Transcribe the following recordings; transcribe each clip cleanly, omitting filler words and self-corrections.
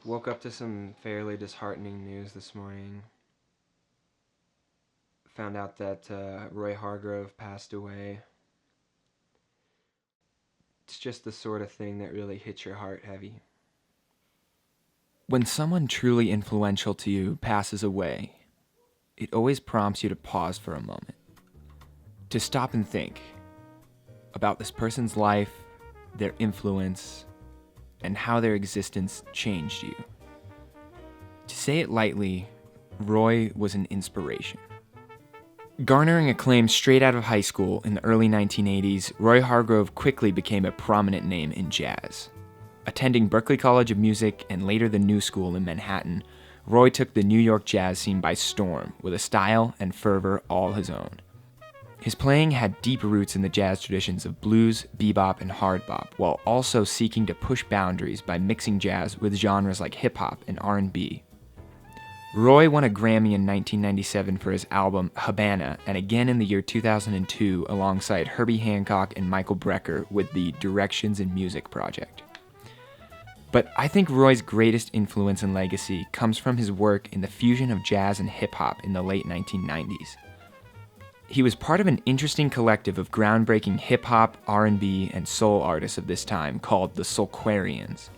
Woke up to some fairly disheartening news this morning. Found out that Roy Hargrove passed away. It's just the sort of thing that really hits your heart heavy. When someone truly influential to you passes away, it always prompts you to pause for a moment, to stop and think about this person's life, their influence, and how their existence changed you. To say it lightly, Roy was an inspiration. Garnering acclaim straight out of high school in the early 1980s, Roy Hargrove quickly became a prominent name in jazz. Attending Berklee College of Music and later the New School in Manhattan, Roy took the New York jazz scene by storm with a style and fervor all his own. His playing had deep roots in the jazz traditions of blues, bebop, and hard bop, while also seeking to push boundaries by mixing jazz with genres like hip-hop and R&B. Roy won a Grammy in 1997 for his album Habana, and again in the year 2002 alongside Herbie Hancock and Michael Brecker with the Directions in Music project. But I think Roy's greatest influence and legacy comes from his work in the fusion of jazz and hip-hop in the late 1990s. He was part of an interesting collective of groundbreaking hip-hop, R&B, and soul artists of this time called the Soulquarians.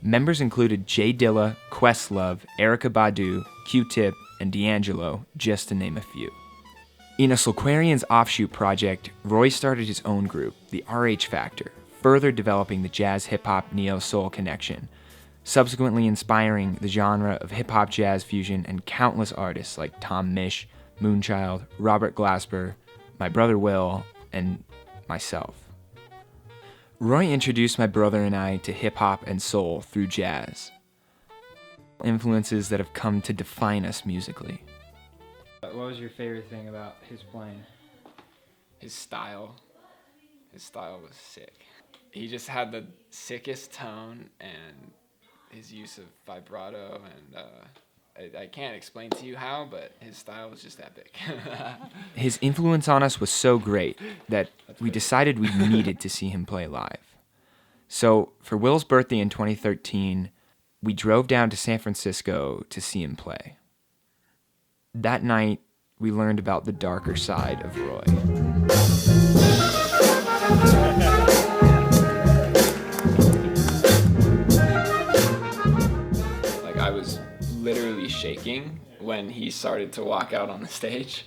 Members included Jay Dilla, Questlove, Erykah Badu, Q-Tip, and D'Angelo, just to name a few. In a Soulquarians offshoot project, Roy started his own group, the RH Factor, further developing the jazz hip-hop neo-soul connection, subsequently inspiring the genre of hip-hop jazz fusion and countless artists like Tom Misch, Moonchild, Robert Glasper, my brother Will, and myself. Roy introduced my brother and I to hip-hop and soul through jazz, influences that have come to define us musically. What was your favorite thing about his playing? His style. His style was sick. He just had the sickest tone and his use of vibrato, and I can't explain to you how, but his style was just epic. His influence on us was so great that we decided we needed to see him play live. So for Will's birthday in 2013, we drove down to San Francisco to see him play. That night, we learned about the darker side of Roy. I was literally shaking when he started to walk out on the stage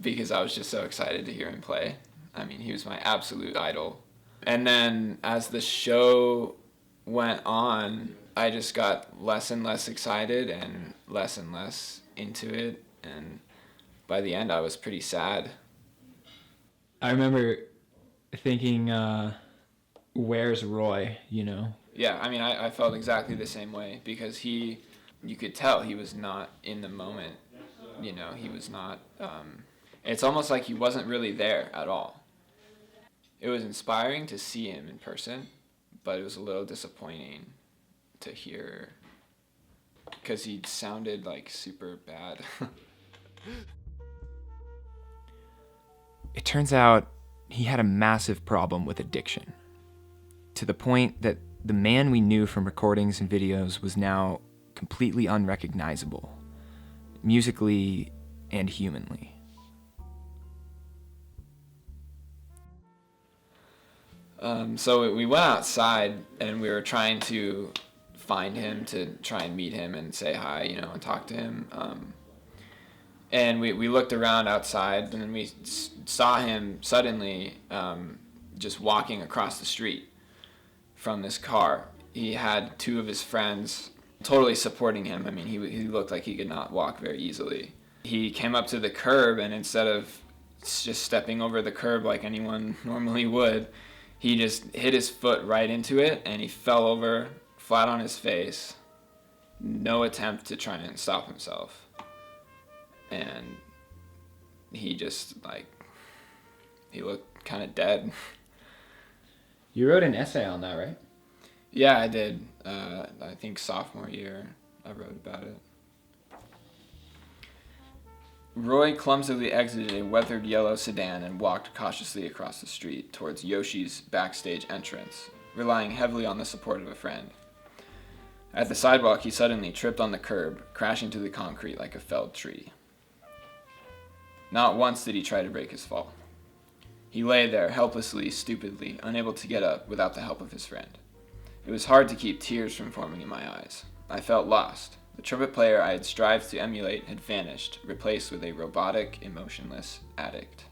because I was just so excited to hear him play. I mean, he was my absolute idol. And then as the show went on, I just got less and less excited and less into it. And by the end, I was pretty sad. I remember thinking, where's Roy, you know? Yeah, I mean, I felt exactly the same way because you could tell he was not in the moment. You know, he was not, it's almost like he wasn't really there at all. It was inspiring to see him in person, but it was a little disappointing to hear because he sounded like super bad. It turns out he had a massive problem with addiction, to the point that the man we knew from recordings and videos was now completely unrecognizable, musically and humanly. So we went outside and we were trying to find him to try and meet him and say hi, you know, and talk to him. And we looked around outside and then we saw him suddenly just walking across the street from this car. He had two of his friends totally supporting him. I mean, he looked like he could not walk very easily. He came up to the curb and instead of just stepping over the curb like anyone normally would, he just hit his foot right into it and he fell over flat on his face. No attempt to try and stop himself. And he just, he looked kind of dead. You wrote an essay on that, right? Yeah, I did. I think sophomore year, I wrote about it. Roy clumsily exited a weathered yellow sedan and walked cautiously across the street towards Yoshi's backstage entrance, relying heavily on the support of a friend. At the sidewalk, he suddenly tripped on the curb, crashing to the concrete like a felled tree. Not once did he try to break his fall. He lay there, helplessly, stupidly, unable to get up without the help of his friend. It was hard to keep tears from forming in my eyes. I felt lost. The trumpet player I had strived to emulate had vanished, replaced with a robotic, emotionless addict.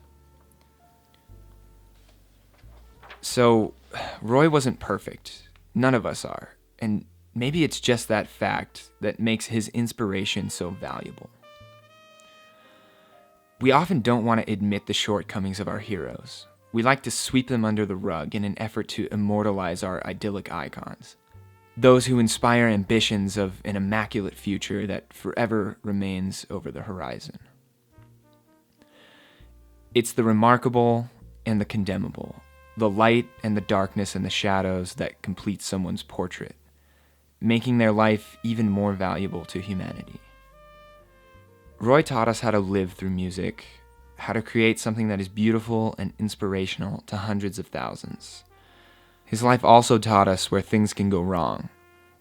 So, Roy wasn't perfect. None of us are. And maybe it's just that fact that makes his inspiration so valuable. We often don't want to admit the shortcomings of our heroes. We like to sweep them under the rug in an effort to immortalize our idyllic icons. Those who inspire ambitions of an immaculate future that forever remains over the horizon. It's the remarkable and the condemnable, the light and the darkness and the shadows that complete someone's portrait, making their life even more valuable to humanity. Roy taught us how to live through music, how to create something that is beautiful and inspirational to hundreds of thousands. His life also taught us where things can go wrong,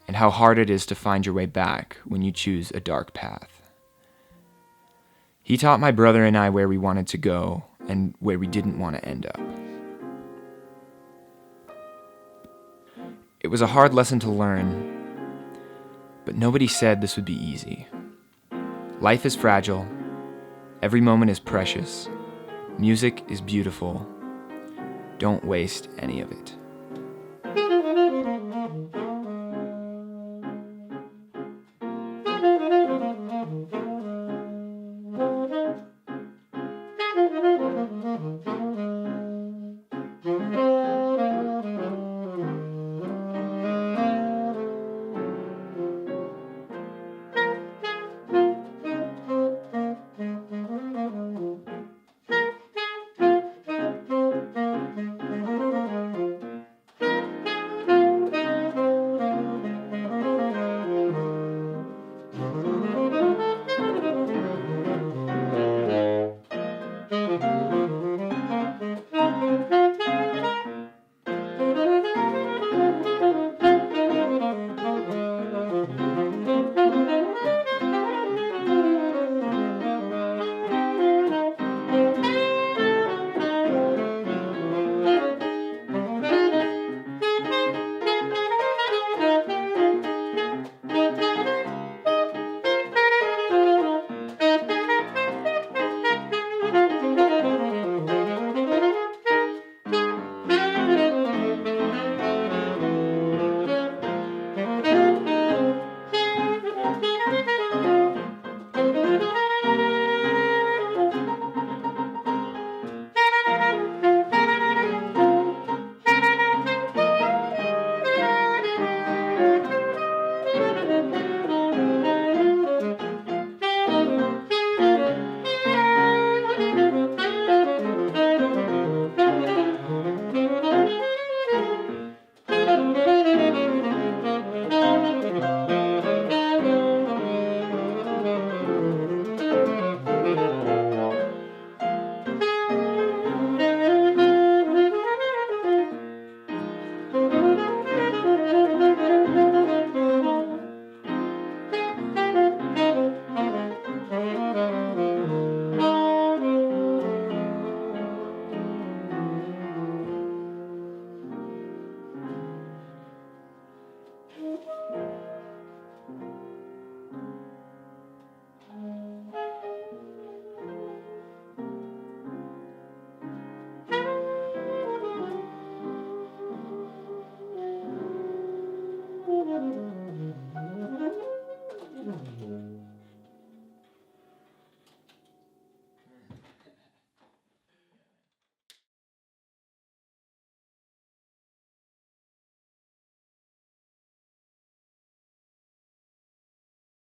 and how hard it is to find your way back when you choose a dark path. He taught my brother and I where we wanted to go and where we didn't want to end up. It was a hard lesson to learn, but nobody said this would be easy. Life is fragile. Every moment is precious. Music is beautiful. Don't waste any of it.